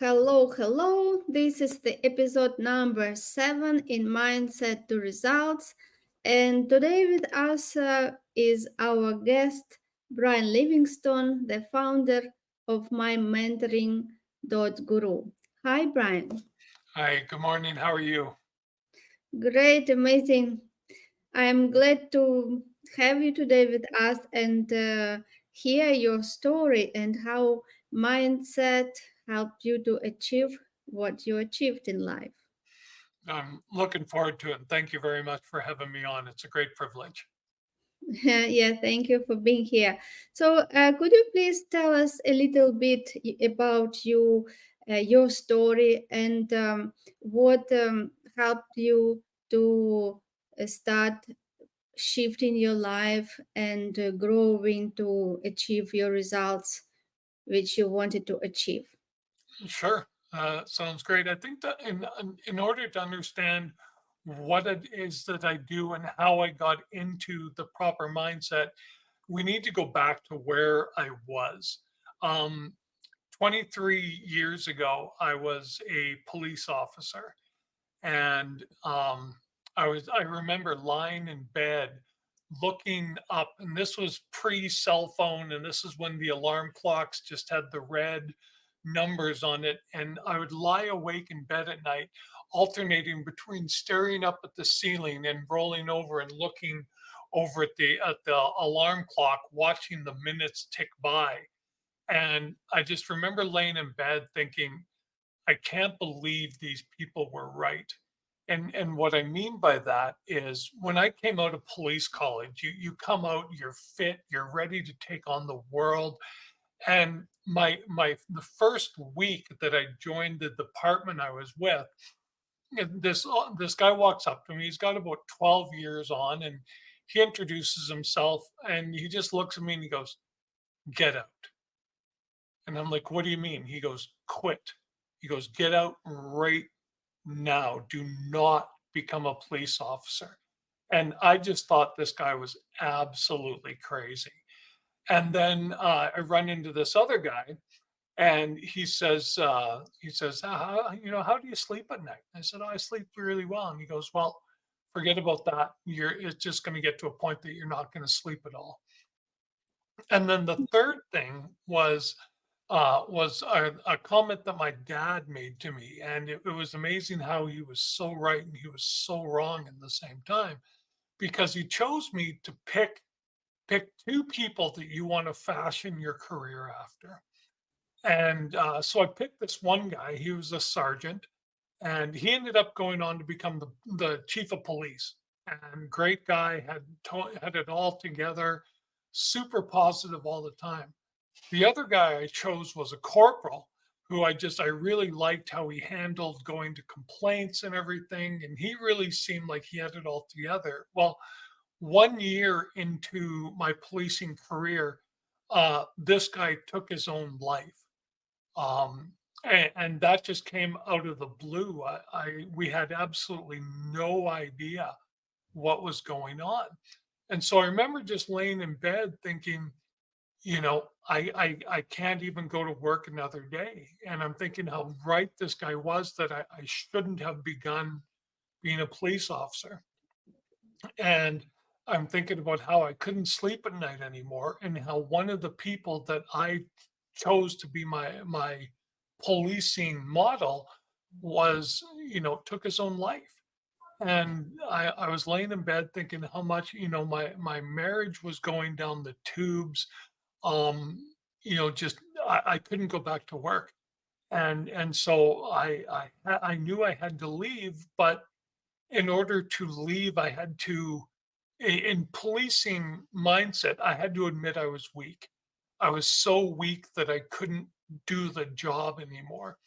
Hello, hello. This is the episode number 7 in Mindset to Results. And today with us is our guest, Brian Livingston, the founder of my mentoring.guru. Hi, Brian. Hi, good morning. How are you? Great, amazing. I'm glad to have you today with us and hear your story and how mindset helped you to achieve what you achieved in life. I'm looking forward to it. And thank you very much for having me on. It's a great privilege. Yeah, thank you for being here. So, could you please tell us a little bit about you, your story, and what helped you to start shifting your life and growing to achieve your results which you wanted to achieve? Sure. Sounds great. I think that in order to understand what it is that I do and how I got into the proper mindset, we need to go back to where I was. Um, 23 years ago, I was a police officer, and I remember lying in bed looking up, and this was pre cell phone, and this is when the alarm clocks just had the red numbers on it. And I would lie awake in bed at night, alternating between staring up at the ceiling and rolling over and looking over at the alarm clock, watching the minutes tick by. And I just remember laying in bed thinking, I can't believe these people were right. And what I mean by that is when I came out of police college, you come out, you're fit, you're ready to take on the world. And the first week that I joined the department I was with, this guy walks up to me. He's got about 12 years on, and he introduces himself, and he just looks at me and he goes, "Get out." And I'm like, "What do you mean?" He goes, "Quit." He goes, "Get out right now. Do not become a police officer." And I just thought this guy was absolutely crazy. And then I run into this other guy, and he says, how do you sleep at night? I said, "Oh, I sleep really well." And he goes, "Well, forget about that. It's just going to get to a point that you're not going to sleep at all." And then the third thing was a comment that my dad made to me, and it was amazing how he was so right and he was so wrong at the same time, because he chose me to pick two people that you want to fashion your career after. And so I picked this one guy. He was a sergeant, and he ended up going on to become the chief of police. And great guy, had it all together, super positive all the time. The other guy I chose was a corporal who I really liked how he handled going to complaints and everything. And he really seemed like he had it all together. Well, 1 year into my policing career, this guy took his own life. And that just came out of the blue. We had absolutely no idea what was going on. And so I remember just laying in bed thinking, I can't even go to work another day. And I'm thinking how right this guy was that I shouldn't have begun being a police officer. And I'm thinking about how I couldn't sleep at night anymore, and how one of the people that I chose to be my policing model was, took his own life. And I was laying in bed thinking how much, my marriage was going down the tubes. um just I couldn't go back to work. And so I knew I had to leave, but in order to leave I had to, in policing mindset, I had to admit I was weak. I was so weak that I couldn't do the job anymore.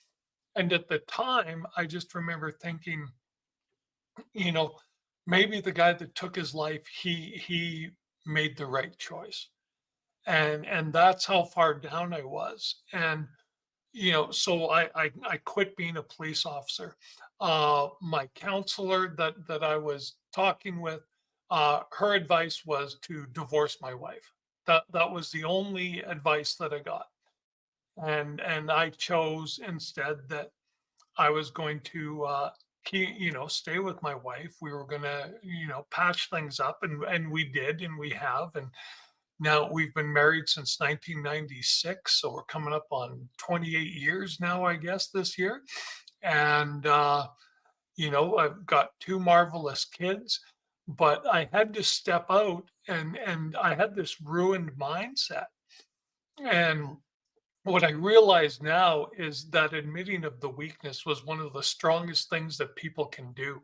And at the time I just remember thinking, you know maybe the guy that took his life, he made the right choice. And that's how far down I was. And so I quit being a police officer. My counselor that I was talking with, her advice was to divorce my wife. That was the only advice that I got. and I chose instead that I was going to stay with my wife. We were gonna, patch things up, and we did, and we have, and now we've been married since 1996, so we're coming up on 28 years now, I guess, this year. And I've got two marvelous kids, but I had to step out, and I had this ruined mindset. And what I realize now is that admitting of the weakness was one of the strongest things that people can do,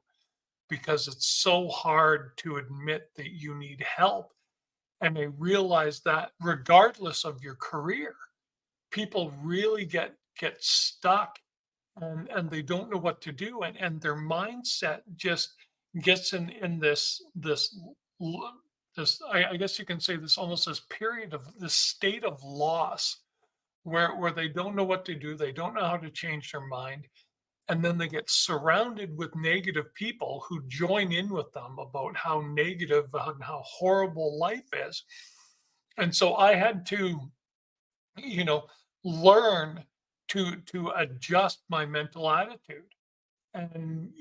because it's so hard to admit that you need help. And I realize that regardless of your career, people really get stuck, and they don't know what to do, and their mindset just gets in l- this I guess you can say this, almost this period of this state of loss, where they don't know what to do, they don't know how to change their mind, and then they get surrounded with negative people who join in with them about how negative and how horrible life is. And so I had to, you know, learn to adjust my mental attitude. And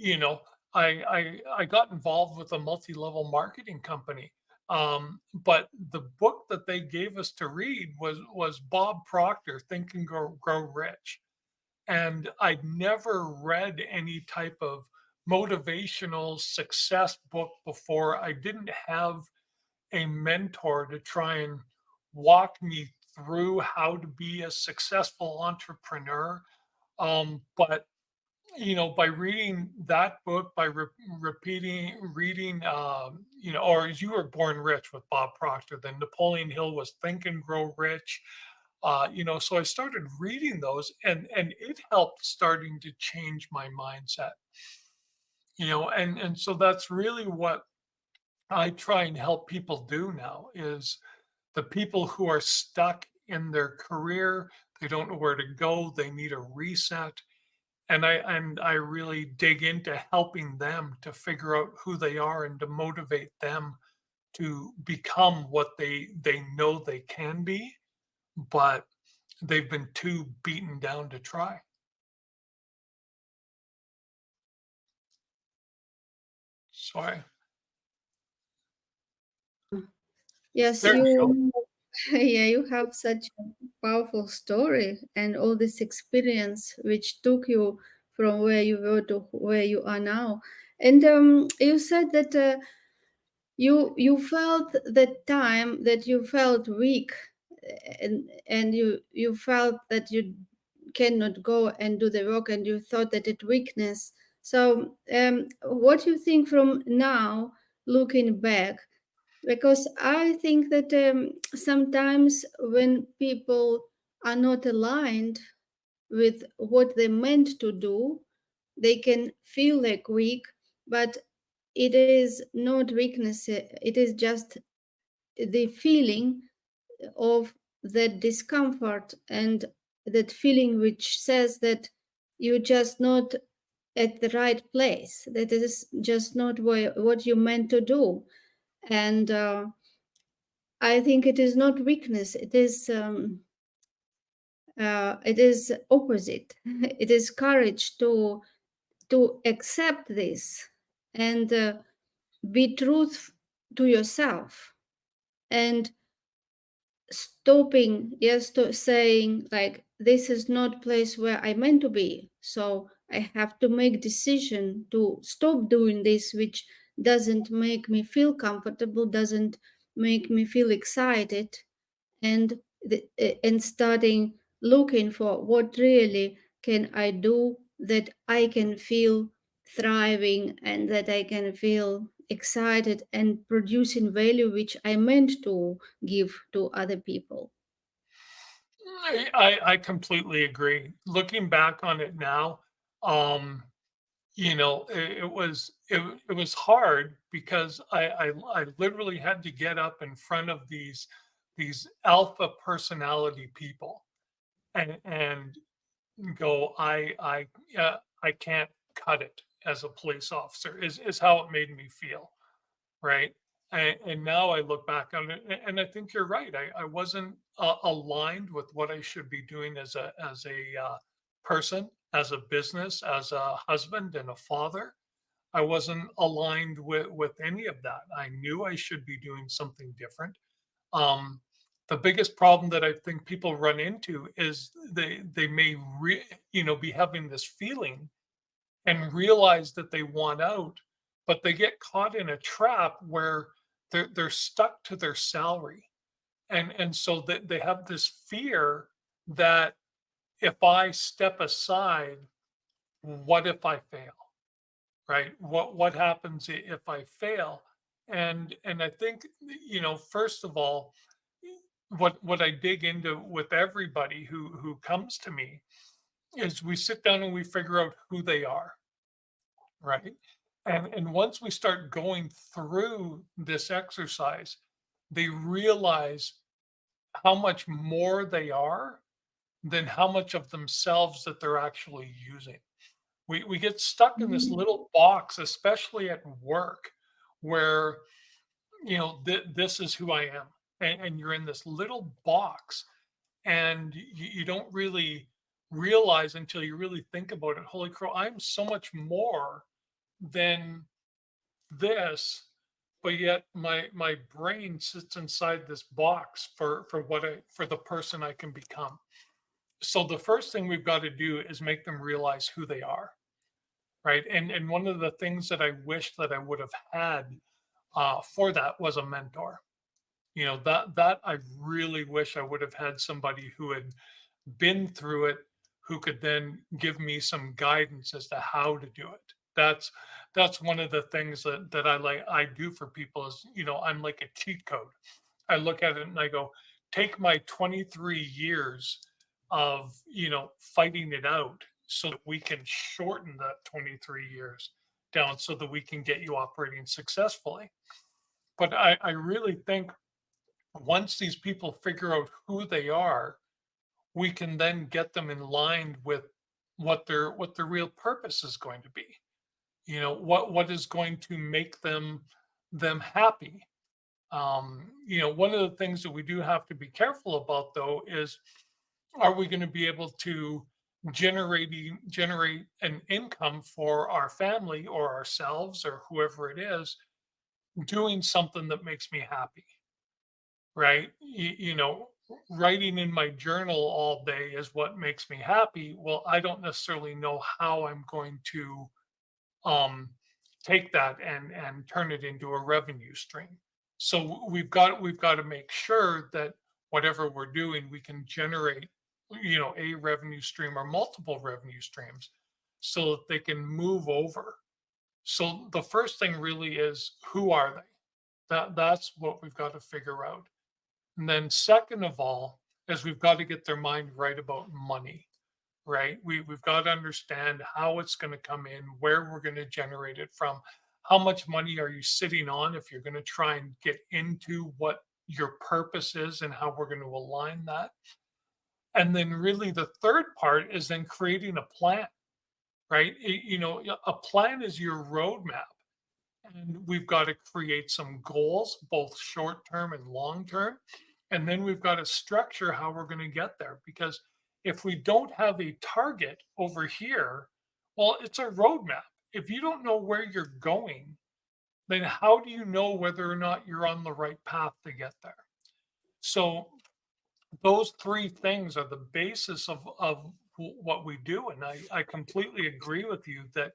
I got involved with a multi-level marketing company. But the book that they gave us to read was Bob Proctor, Think and Grow Rich. And I'd never read any type of motivational success book before. I didn't have a mentor to try and walk me through how to be a successful entrepreneur. But by reading that book, by reading, or as You Were Born Rich with Bob Proctor, then Napoleon Hill was Think and Grow Rich. So I started reading those, and it helped starting to change my mindset. And so that's really what I try and help people do now, is the people who are stuck in their career, they don't know where to go, they need a reset. And I really dig into helping them to figure out who they are and to motivate them to become what they know they can be, but they've been too beaten down to try. So Yes, there you go. you, yeah, you have such a powerful story and all this experience which took you from where you were to where you are now. And you said that you felt that time that you felt weak, and you felt that you cannot go and do the work, and you thought that it weakness. So what do you think from now, looking back? Because I think that sometimes when people are not aligned with what they meant to do, they can feel like weak, but it is not weakness, it is just the feeling of that discomfort, and that feeling which says that you're just not at the right place, that it is just not what you meant to do. And I think it is not weakness. It is opposite. It is courage to accept this, and be truth to yourself, and stopping, yes, to saying like this is not place where I meant to be. So I have to make decision to stop doing this, which doesn't make me feel comfortable, doesn't make me feel excited, and and starting looking for what really can I do that I can feel thriving, and that I can feel excited and producing value which I meant to give to other people. I completely agree. Looking back on it now, um, it was hard, because I literally had to get up in front of these alpha personality people, and go, I can't cut it as a police officer, is how it made me feel, right? And now I look back on it, and I think you're right. I wasn't aligned with what I should be doing as a person, as a business, as a husband and a father. I wasn't aligned with any of that. I knew I should be doing something different. Um, the biggest problem that I think people run into is they may be having this feeling and realize that they want out, but they get caught in a trap where they're stuck to their salary. And so they have this fear that if I step aside, what if I fail? Right? What happens if I fail? And I think, first of all, what I dig into with everybody who comes to me is we sit down and we figure out who they are, right? And once we start going through this exercise, they realize how much more they are than how much of themselves that they're actually using. We get stuck in this little box, especially at work, where this is who I am, and you're in this little box, and you don't really realize until you really think about it. Holy crow! I'm so much more than this, but yet my brain sits inside this box for the person I can become. So the first thing we've got to do is make them realize who they are, right? And one of the things that I wish that I would have had for that was a mentor. That I really wish I would have had somebody who had been through it, who could then give me some guidance as to how to do it. That's one of the things that I do for people is, I'm like a cheat code. I look at it and I go, take my 23 years of, fighting it out so that we can shorten that 23 years down so that we can get you operating successfully. But I really think once these people figure out who they are, we can then get them in line with what their real purpose is going to be. What is going to make them happy. One of the things that we do have to be careful about though is, are we going to be able to generate an income for our family or ourselves or whoever it is doing something that makes me happy, right? Writing in my journal all day is what makes me happy. Well, I don't necessarily know how I'm going to um, take that and turn it into a revenue stream. So we've got to make sure that whatever we're doing, we can generate, a revenue stream or multiple revenue streams so that they can move over. So the first thing really is, who are they? That's what we've got to figure out. And then second of all, is we've got to get their mind right about money, right? We've got to understand how it's going to come in, where we're going to generate it from, how much money are you sitting on if you're going to try and get into what your purpose is and how we're going to align that. And then really the third part is then creating a plan, right? A plan is your roadmap. And we've got to create some goals, both short term and long term. And then we've got to structure how we're going to get there. Because if we don't have a target over here, well, it's a roadmap. If you don't know where you're going, then how do you know whether or not you're on the right path to get there? So those three things are the basis of what we do. And I completely agree with you that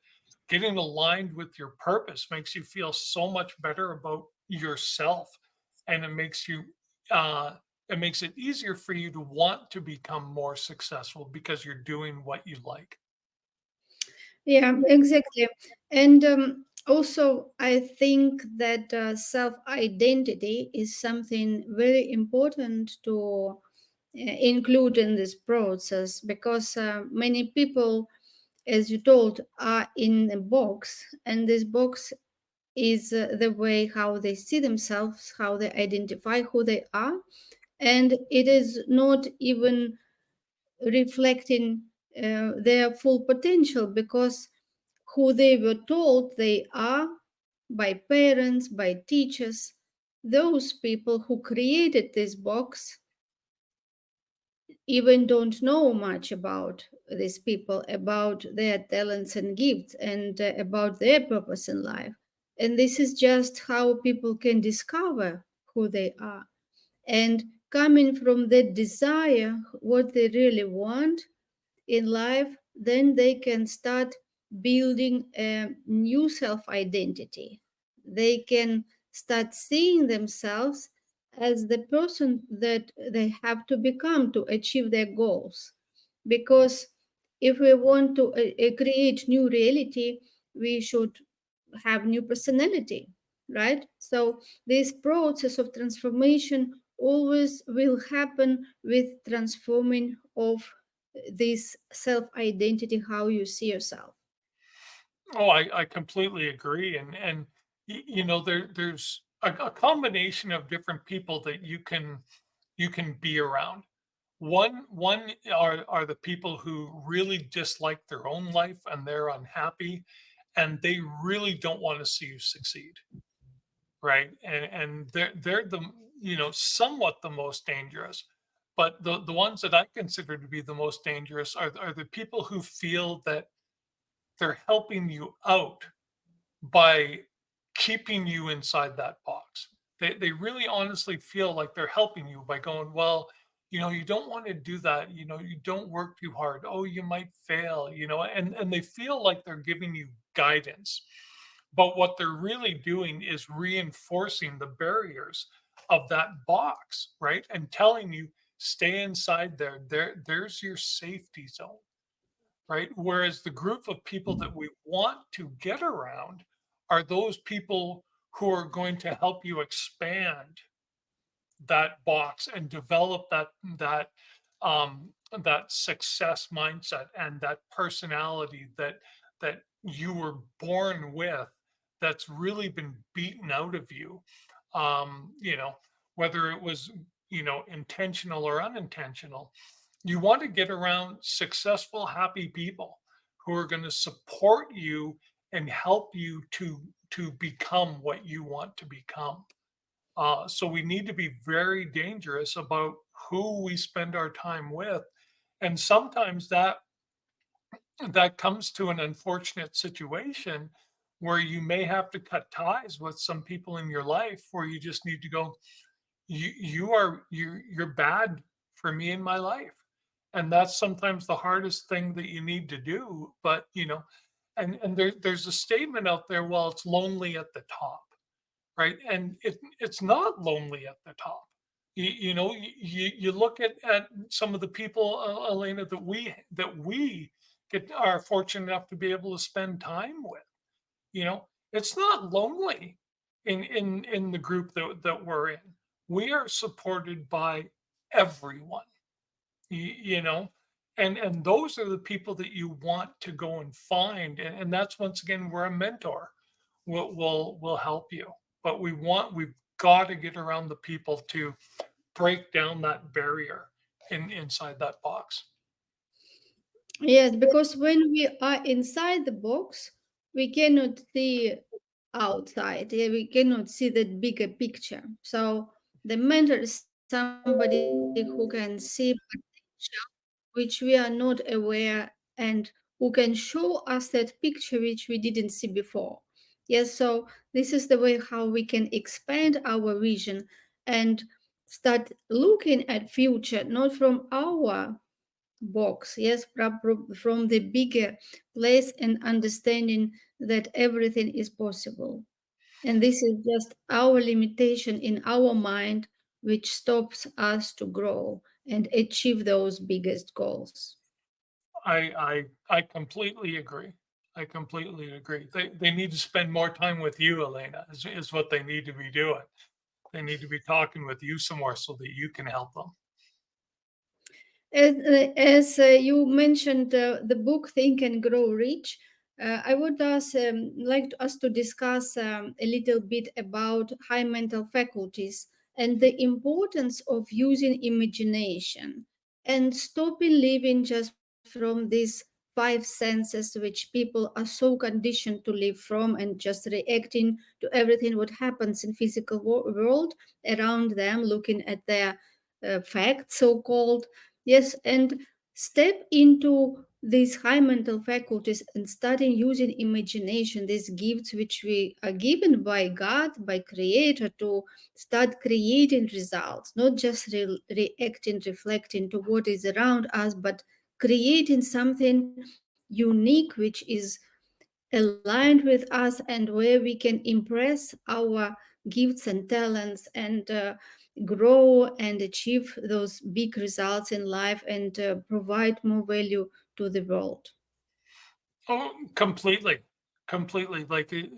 getting aligned with your purpose makes you feel so much better about yourself. And uh, it makes it easier for you to want to become more successful because you're doing what you like. Yeah, exactly. And also, I think that self identity is something very important to include in this process because many people, as you told, are in a box, and this box is the way how they see themselves, how they identify who they are, and it is not even reflecting their full potential because who they were told they are by parents, by teachers. those people who created this box even don't know much about these people, about their talents and gifts, and about their purpose in life. And this is just how people can discover who they are. And coming from that desire, what they really want in life, then they can start building a new self identity. They can start seeing themselves as the person that they have to become to achieve their goals. Because if we want to create new reality, we should have new personality, right? So this process of transformation always will happen with transforming of this self identity, how you see yourself. Oh, I completely agree. There's a combination of different people that you can be around. One are the people who really dislike their own life and they're unhappy and they really don't want to see you succeed, right? And they're the somewhat the most dangerous. But the ones that I consider to be the most dangerous are the people who feel that they're helping you out by keeping you inside that box. They really honestly feel like they're helping you by going, well, you don't want to do that. You don't work too hard. Oh, you might fail, and they feel like they're giving you guidance. But what they're really doing is reinforcing the barriers of that box, right? And telling you, stay inside there. There's your safety zone, right? Whereas the group of people that we want to get around are those people who are going to help you expand that box and develop that success mindset and that personality that you were born with that's really been beaten out of you. Whether it was intentional or unintentional. You want to get around successful, happy people who are going to support you and help you to become what you want to become. So we need to be very dangerous about who we spend our time with, and sometimes that comes to an unfortunate situation where you may have to cut ties with some people in your life where you just need to go, you're bad for me in my life, and that's sometimes the hardest thing that you need to do. But and there's a statement out there, well, it's lonely at the top, right? And it's not lonely at the top. You look at some of the people, Elena, that we get are fortunate enough to be able to spend time with. It's not lonely in the group that we're in. We are supported by everyone, you know, and those are the people that you want to go and find, and that's once again where a mentor will help you. But we've got to get around the people to break down that barrier inside that box. Yes, because when we are inside the box, we cannot see outside. Yeah, we cannot see that bigger picture. So the mentor is somebody who can see potential which we are not aware, and who can show us that picture which we didn't see before. Yes, so this is the way how we can expand our vision and start looking at future not from our box, yes, from the bigger place, and understanding that everything is possible. And this is just our limitation in our mind, which stops us to grow and achieve those biggest goals. I completely agree. I completely agree. They need to spend more time with you, Elena, is what they need to be doing. They need to be talking with you some more so that you can help them. As you mentioned, the book Think and Grow Rich, I would like us to discuss a little bit about high mental faculties and the importance of using imagination and stopping living just from this five senses which people are so conditioned to live from, and just reacting to everything what happens in physical world around them, looking at their facts, so called. Yes, and step into these high mental faculties and starting using imagination, these gifts which we are given by God, by Creator, to start creating results, not just reacting, reflecting to what is around us, but creating something unique which is aligned with us and where we can impress our gifts and talents and grow and achieve those big results in life and provide more value to the world. Oh, completely, completely. Like you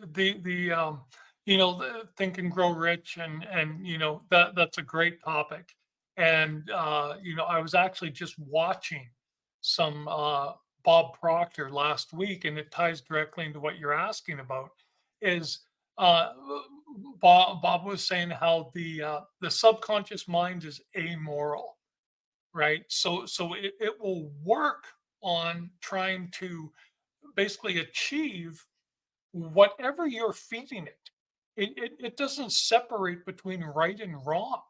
know, the Think and Grow Rich, and that's a great topic. And I was actually just watching some Bob Proctor last week, and it ties directly into what you're asking about. Is uh, Bob was saying how the subconscious mind is amoral, right? So it will work on trying to basically achieve whatever you're feeding it. It doesn't separate between right and wrong.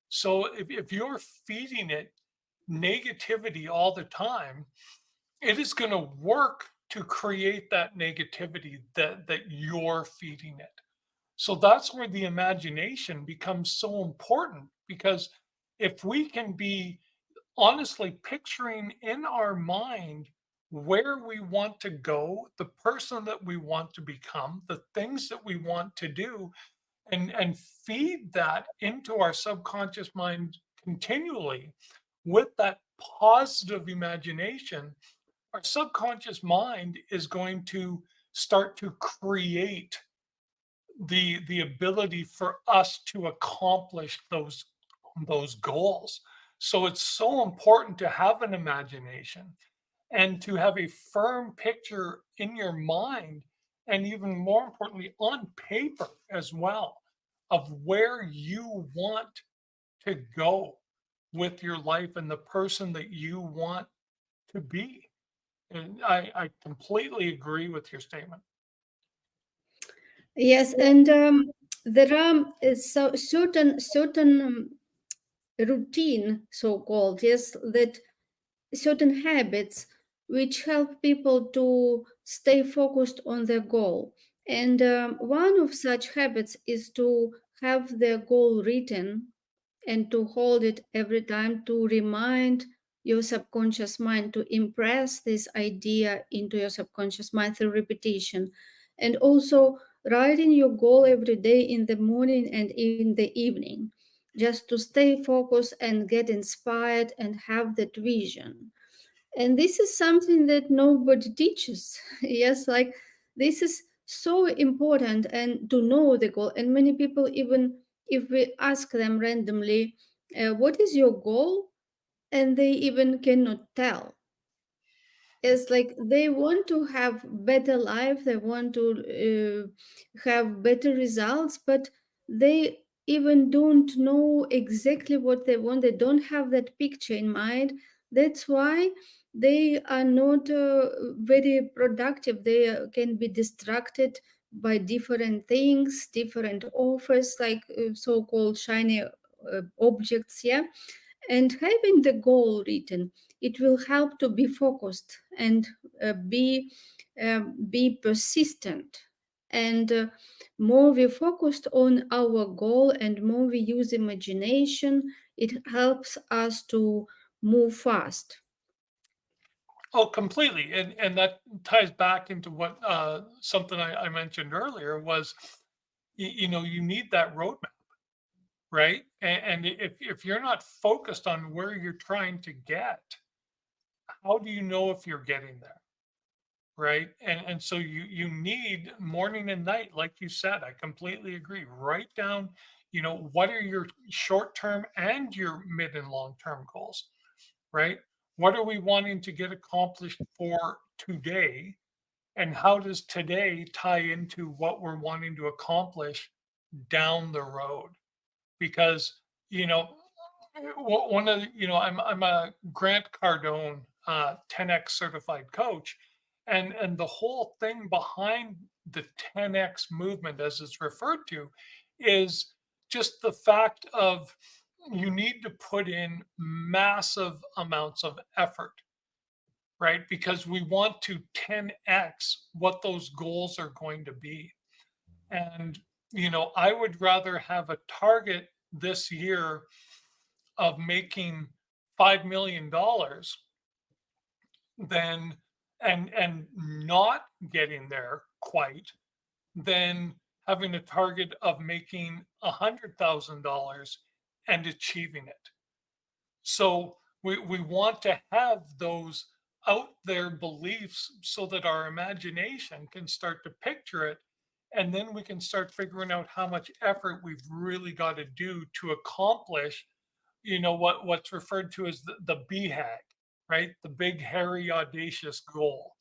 So if you're feeding it negativity all the time, it is going to work to create that negativity that you're feeding it. So that's where the imagination becomes so important, because if we can be honestly picturing in our mind where we want to go, the person that we want to become, the things that we want to do, and feed that into our subconscious mind continually with that positive imagination, our subconscious mind is going to start to create the ability for us to accomplish those goals. So it's so important to have an imagination and to have a firm picture in your mind, and even more importantly on paper as well, of where you want to go with your life and the person that you want to be. And I completely agree with your statement. Yes, and there are certain routine, so called, yes, that certain habits which help people to stay focused on their goal. And one of such habits is to have their goal written and to hold it every time, to remind your subconscious mind, to impress this idea into your subconscious mind through repetition. And also writing your goal every day in the morning and in the evening, just to stay focused and get inspired and have that vision. And this is something that nobody teaches. Yes, like this is so important, and to know the goal. And many people, even if we ask them randomly, what is your goal, and they even cannot tell. It's like they want to have better life, they want to have better results, but they even don't know exactly what they want. They don't have that picture in mind. That's why they are not very productive. They can be distracted by different things, different offers, like so-called shiny objects, yeah. And having the goal written, it will help to be focused and be persistent. And more we focused on our goal and more we use imagination, it helps us to move fast. Oh, completely. And that ties back into what something I mentioned earlier was, you need that roadmap, right? And if you're not focused on where you're trying to get, how do you know if you're getting there? Right. And so you need morning and night, like you said. I completely agree. Write down, what are your short term and your mid and long term goals, right? What are we wanting to get accomplished for today? And how does today tie into what we're wanting to accomplish down the road? Because, one of the, I'm a Grant Cardone 10x certified coach, and the whole thing behind the 10x movement, as it's referred to, is just the fact of you need to put in massive amounts of effort, right? Because we want to 10x what those goals are going to be. And, I would rather have a target this year of making $5 million than and not getting there quite than having a target of making $100,000 and achieving it. So we want to have those out there beliefs so that our imagination can start to picture it. And then we can start figuring out how much effort we've really got to do to accomplish, what's referred to as the BHAG, right? The big, hairy, audacious goal.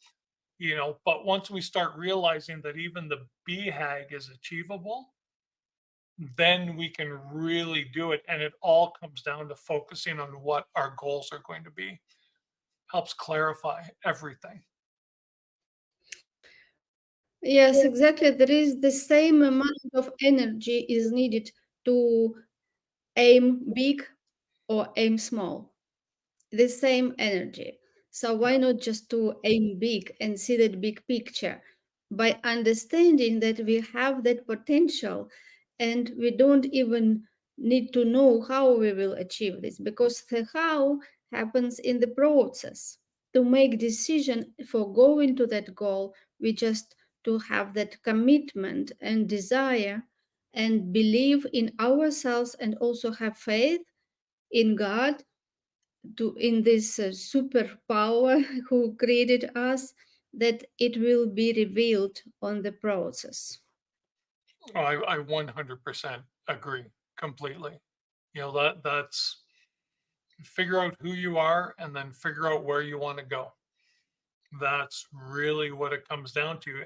But once we start realizing that even the BHAG is achievable, then we can really do it. And it all comes down to focusing on what our goals are going to be. Helps clarify everything. Yes, exactly. There is the same amount of energy is needed to aim big or aim small. The same energy. So why not just to aim big and see that big picture by understanding that we have that potential and we don't even need to know how we will achieve this because the how happens in the process. To make decision for going to that goal, we just to have that commitment and desire and believe in ourselves and also have faith in God to in this superpower who created us that it will be revealed on the process. Oh, I 100% agree completely. That's figure out who you are and then figure out where you want to go. That's really what it comes down to.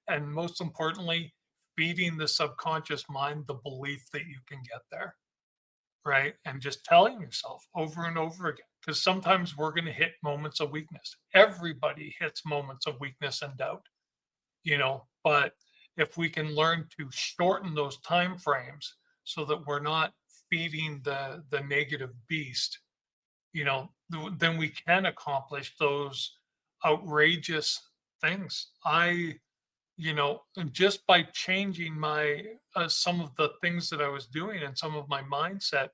And most importantly, feeding the subconscious mind the belief that you can get there, right? And just telling yourself over and over again. Because sometimes we're going to hit moments of weakness. Everybody hits moments of weakness and doubt, but if we can learn to shorten those time frames so that we're not feeding the negative beast, then we can accomplish those outrageous things. And just by changing my some of the things that I was doing and some of my mindset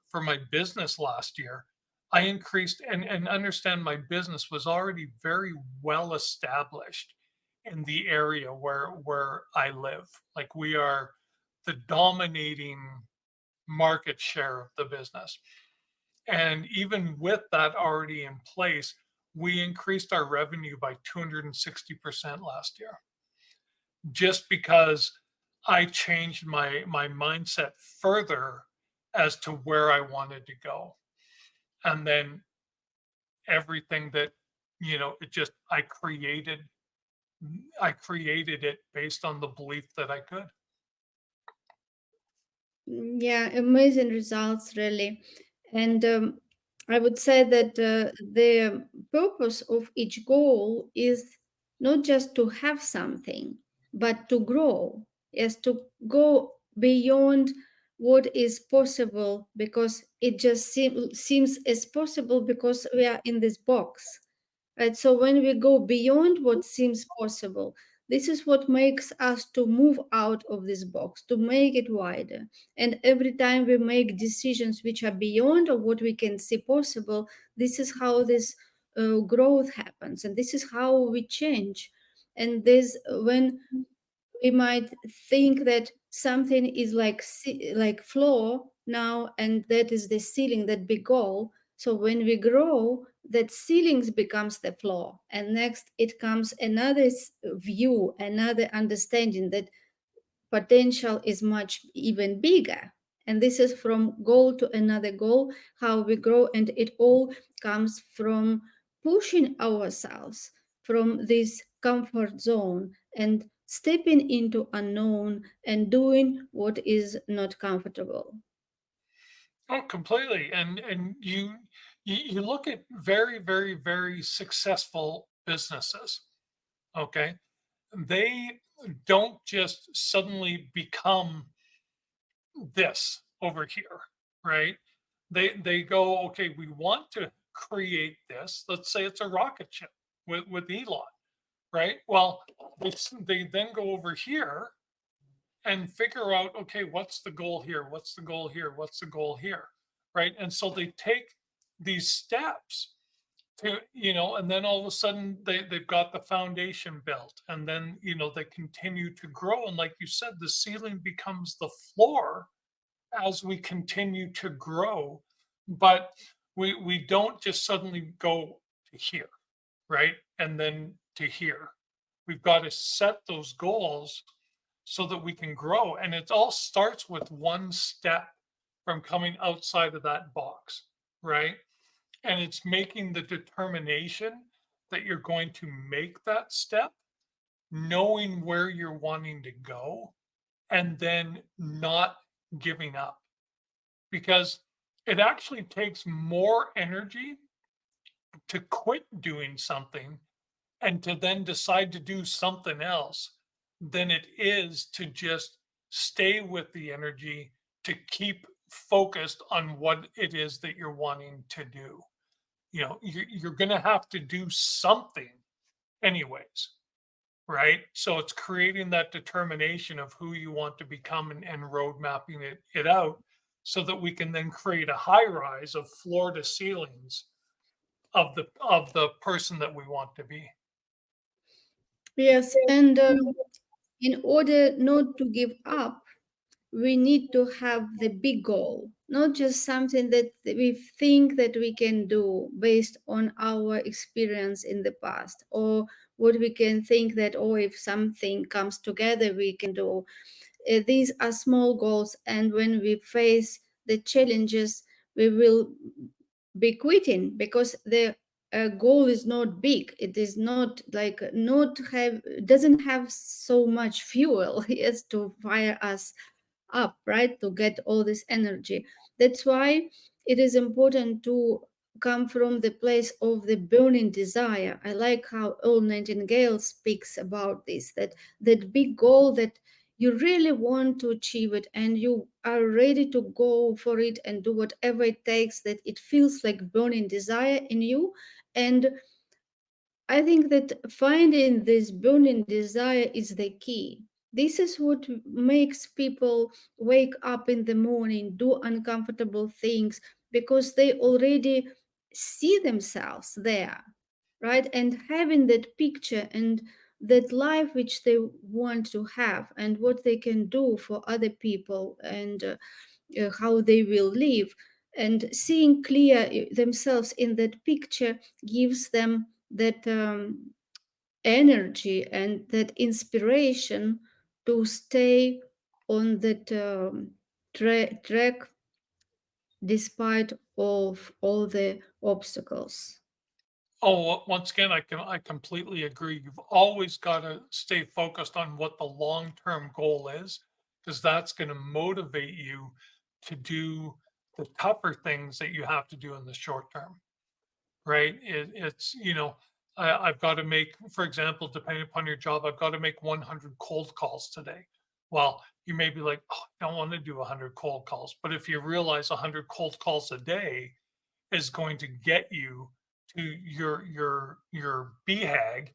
for my business last year, I increased and understand my business was already very well established in the area where I live. Like we are the dominating market share of the business. And even with that already in place, we increased our revenue by 260% last year just because I changed my mindset further as to where I wanted to go. And then everything that, it just I created it based on the belief that I could. Yeah, amazing results, really. And I would say that the purpose of each goal is not just to have something, but to grow, yes, to go beyond what is possible because it just seems as possible because we are in this box. Right? So when we go beyond what seems possible, this is what makes us to move out of this box, to make it wider. And every time we make decisions which are beyond of what we can see possible, this is how this growth happens, and this is how we change. And this when we might think that something is like like floor now and that is the ceiling, that big goal. So when we grow, that ceilings becomes the floor, and next it comes another view, another understanding that potential is much even bigger. And this is from goal to another goal, how we grow. And it all comes from pushing ourselves from this comfort zone and stepping into unknown and doing what is not comfortable. Oh, completely. And You look at very, very, very successful businesses, okay? They don't just suddenly become this over here, right? They go, okay, we want to create this. Let's say it's a rocket ship with Elon, right? Well, they then go over here and figure out, okay, what's the goal here? What's the goal here? What's the goal here? Right. And so they take these steps to, and then all of a sudden they've got the foundation built. And then, they continue to grow. And like you said, the ceiling becomes the floor as we continue to grow. But we don't just suddenly go to here, right? And then to here. We've got to set those goals so that we can grow. And it all starts with one step from coming outside of that box, right? And it's making the determination that you're going to make that step, knowing where you're wanting to go, and then not giving up. Because it actually takes more energy to quit doing something and to then decide to do something else than it is to just stay with the energy to keep focused on what it is that you're wanting to do. You're going to have to do something anyways, right? So it's creating that determination of who you want to become and road mapping it out so that we can then create a high rise of floor to ceilings of the person that we want to be. Yes, and in order not to give up, we need to have the big goal, not just something that we think that we can do based on our experience in the past, or what we can think that, oh, if something comes together, we can do. These are small goals, and when we face the challenges, we will be quitting because the goal is not big. It is not like not have doesn't have so much fuel yes to fire us up, right? To get all this energy. That's why it is important to come from the place of the burning desire. I like how Earl Nightingale speaks about this, that big goal that you really want to achieve it and you are ready to go for it and do whatever it takes, that it feels like burning desire in you. And I think that finding this burning desire is the key. This is what makes people wake up in the morning, do uncomfortable things because they already see themselves there, right? And having that picture and that life which they want to have and what they can do for other people and how they will live, and seeing clear themselves in that picture gives them that energy and that inspiration to stay on that track despite of all the obstacles. Oh, once again, I completely agree. You've always got to stay focused on what the long-term goal is, because that's going to motivate you to do the tougher things that you have to do in the short term, right? It's, I've got to make, for example, depending upon your job, I've got to make 100 cold calls today. Well, you may be like, oh, I don't want to do 100 cold calls. But if you realize 100 cold calls a day is going to get you to your BHAG,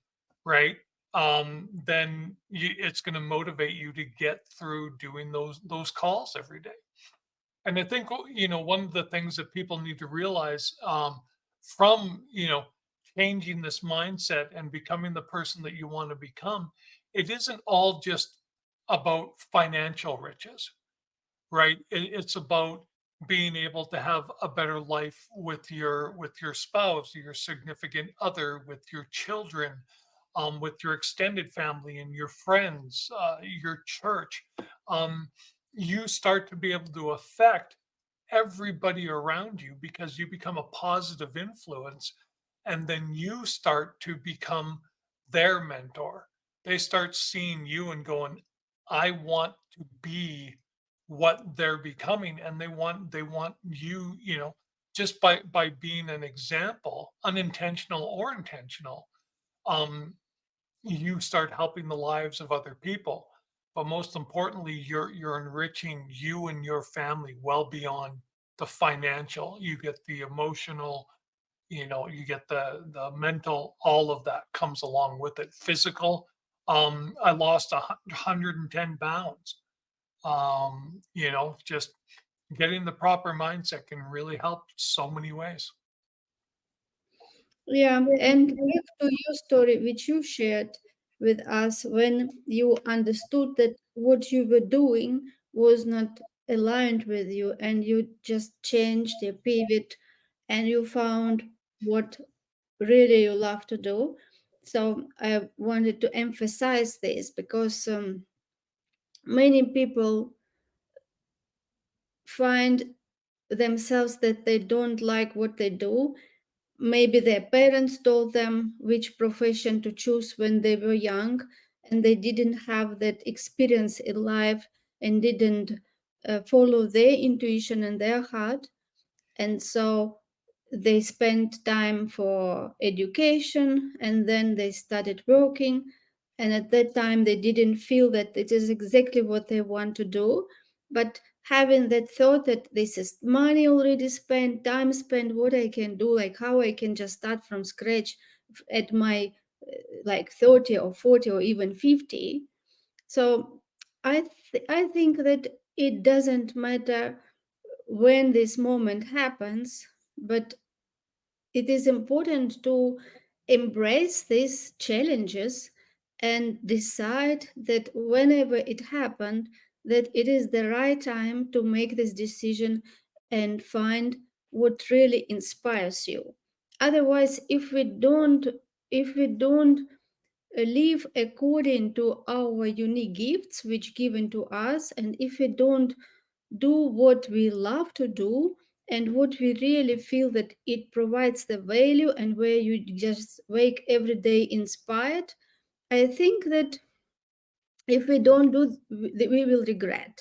right? Then it's going to motivate you to get through doing those calls every day. And I think one of the things that people need to realize from changing this mindset and becoming the person that you want to become, it isn't all just about financial riches, right? It's about being able to have a better life with your spouse, your significant other, with your children, with your extended family and your friends, your church. Um, you start to be able to affect everybody around you because you become a positive influence, and then you start to become their mentor. They start seeing you and going, I want to be what they're becoming, and they want you, just by being an example, unintentional or intentional, um, you start helping the lives of other people. But most importantly, you're enriching you and your family well beyond the financial. You get the emotional, you get the mental, all of that comes along with it. Physical, I lost 110 pounds. Just getting the proper mindset can really help so many ways. Yeah, and back to your story, which you shared with us when you understood that what you were doing was not aligned with you, and you just changed your pivot and you found what really you love to do. So I wanted to emphasize this because many people find themselves that they don't like what they do. Maybe their parents told them which profession to choose when they were young, and they didn't have that experience in life and didn't follow their intuition and their heart. And so they spent time for education and then they started working, and at that time they didn't feel that it is exactly what they want to do, but having that thought that this is money already spent, time spent, what I can do, like how I can just start from scratch at my like 30 or 40 or even 50. So I think that it doesn't matter when this moment happens, but it is important to embrace these challenges and decide that whenever it happened, that it is the right time to make this decision and find what really inspires you. Otherwise, if we don't live according to our unique gifts which given to us, and if we don't do what we love to do and what we really feel that it provides the value and where you just wake every day inspired, I think that if we don't do, we will regret,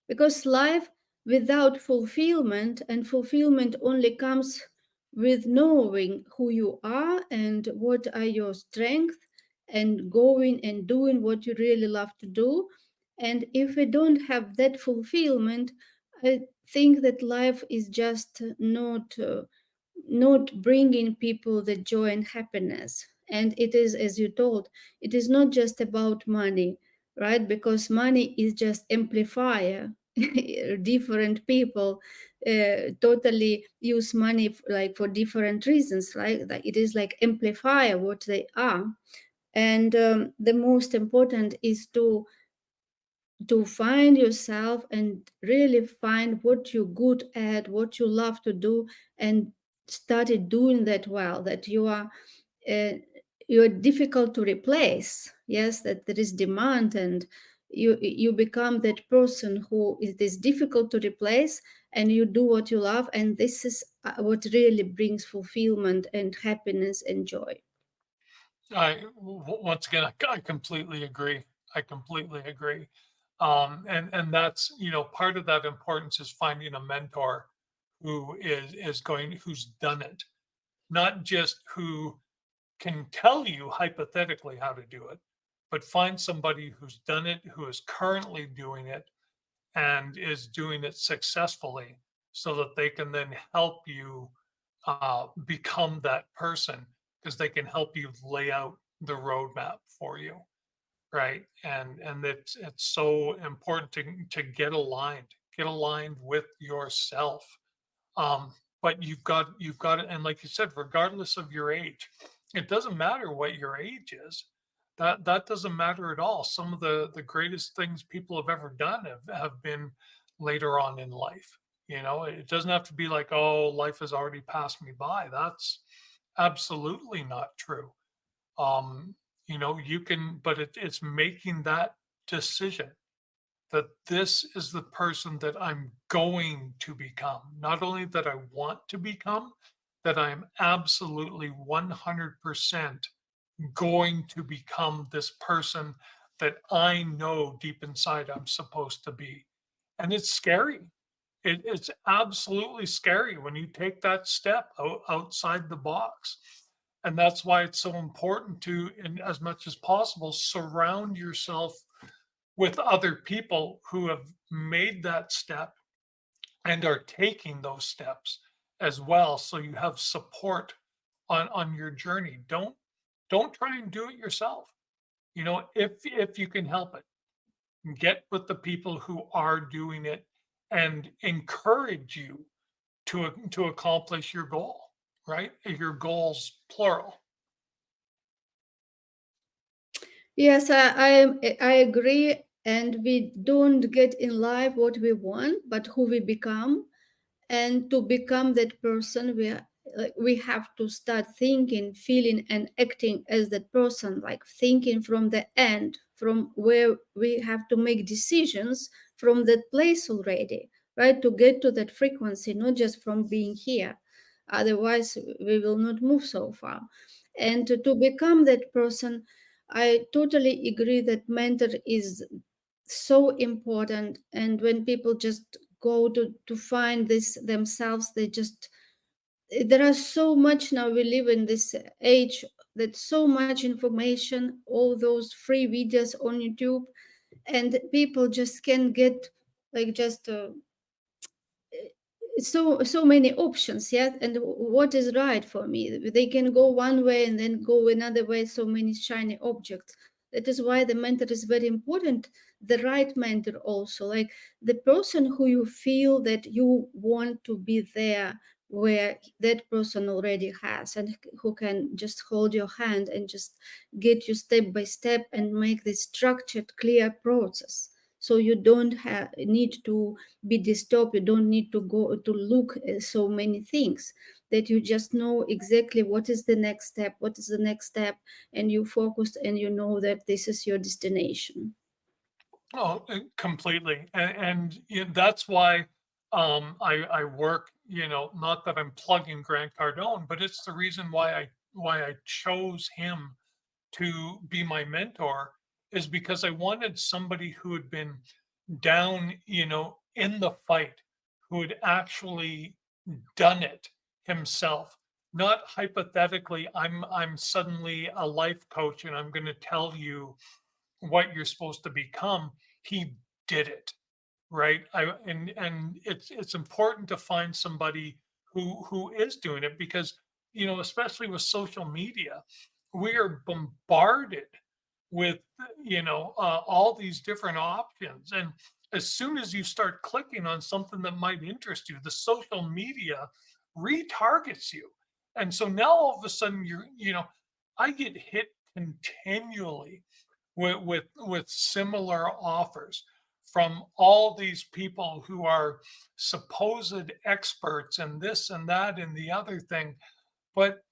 because life without fulfillment, and fulfillment only comes with knowing who you are and what are your strengths, and going and doing what you really love to do. And if we don't have that fulfillment, I think that life is just not bringing people the joy and happiness. And it is, as you told, it is not just about money, right? Because money is just amplifier. Different people totally use money like for different reasons, right? Like it is like amplifier what they are. And the most important is to find yourself and really find what you're good at, what you love to do, and started doing that well, that uh, you are difficult to replace. Yes, that there is demand, and you become that person who it is difficult to replace, and you do what you love, and this is what really brings fulfillment and happiness and joy. Once again, I completely agree. I completely agree. And that's, part of that importance is finding a mentor who's done it, not just who can tell you hypothetically how to do it, but find somebody who's done it, who is currently doing it, and is doing it successfully, so that they can then help you become that person, because they can help you lay out the roadmap for you, right? And it's so important to get aligned with yourself. But you've got and like you said, regardless of your age, it doesn't matter what your age is. That doesn't matter at all. Some of the greatest things people have ever done have been later on in life. It doesn't have to be like, oh, life has already passed me by. That's absolutely not true. um you can, but it's making that decision that this is the person that I'm going to become. Not only that I want to become, that I'm absolutely 100% going to become this person that I know deep inside I'm supposed to be. And it's scary. It's absolutely scary when you take that step outside the box. And that's why it's so important to, in as much as possible, surround yourself with other people who have made that step and are taking those steps as well, so you have support on your journey. Don't try and do it yourself. If you can help it, get with the people who are doing it and encourage you to accomplish your goal, right? Your goals plural. Yes, I agree. And we don't get in life what we want, but who we become. And to become that person, we have to start thinking, feeling, and acting as that person, like thinking from the end, from where we have to make decisions from that place already, right? To get to that frequency, not just from being here. Otherwise, we will not move so far. And to become that person, I totally agree that mentor is so important. And when people just go to find this themselves, they just, there are so much, now we live in this age that so much information, all those free videos on YouTube, and people just can get like just so many options, yeah. And what is right for me, they can go one way and then go another way, so many shiny objects. That is why the mentor is very important, the right mentor also, like the person who you feel that you want to be there, where that person already has, and who can just hold your hand and just get you step by step and make this structured clear process, so you don't need to be disturbed. You don't need to go to look at so many things, that you just know exactly what is the next step, what is the next step, and you focus and you know that this is your destination. Oh, completely. And that's why I work, not that I'm plugging Grant Cardone, but it's the reason why I chose him to be my mentor, is because I wanted somebody who had been down, in the fight, who had actually done it himself. Not hypothetically, I'm suddenly a life coach and I'm going to tell you what you're supposed to become. He did it, right? And it's important to find somebody who is doing it, because especially with social media, we are bombarded with all these different options. And as soon as you start clicking on something that might interest you, the social media retargets you. And so now all of a sudden I get hit continually with similar offers from all these people who are supposed experts and this and that and the other thing, but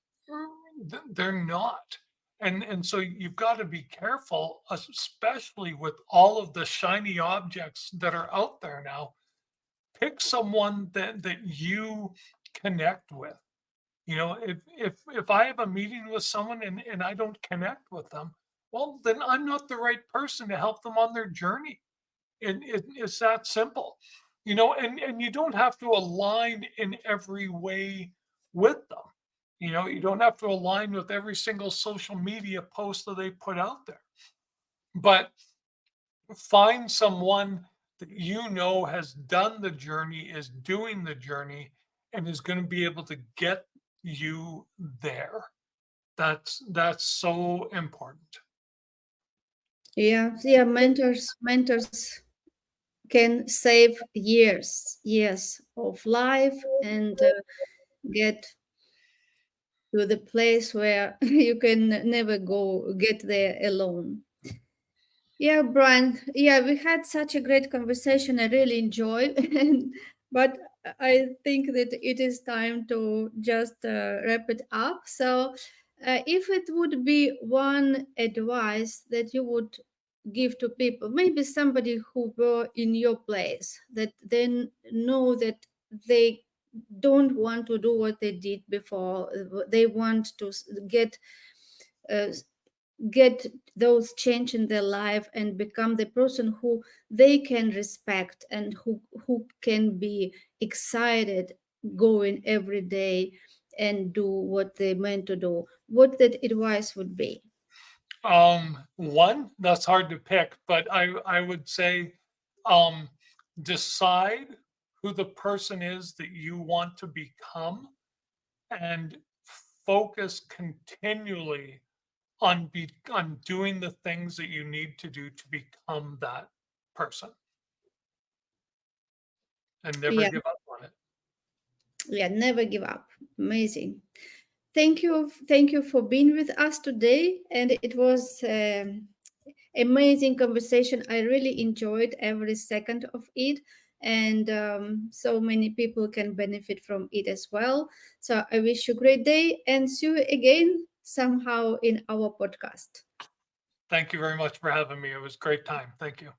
they're not. And so you've got to be careful, especially with all of the shiny objects that are out there now. Pick someone that you connect with. If I have a meeting with someone and I don't connect with them, well, then I'm not the right person to help them on their journey. And it's that simple. And you don't have to align in every way with them. You don't have to align with every single social media post that they put out there. But find someone that has done the journey, is doing the journey, and is going to be able to get you there. That's so important. Yeah, yeah, mentors can save years of life, and get to the place where you can never go get there alone. Yeah, Brian. Yeah, we had such a great conversation. I really enjoyed, but I think that it is time to just wrap it up. So, if it would be one advice that you would give to people, maybe somebody who were in your place, that then know that they don't want to do what they did before, they want to get get those change in their life and become the person who they can respect and who can be excited going every day and do what they meant to do, what that advice would be? One, that's hard to pick, but I would say, um, decide who the person is that you want to become, and focus continually on doing the things that you need to do to become that person, and never Yeah, give up on it. yeah, never give up. Amazing. Thank you for being with us today, and it was amazing conversation. I really enjoyed every second of it, and so many people can benefit from it as well. So I wish you a great day and see you again somehow in our podcast. Thank you very much for having me. It was a great time. Thank you.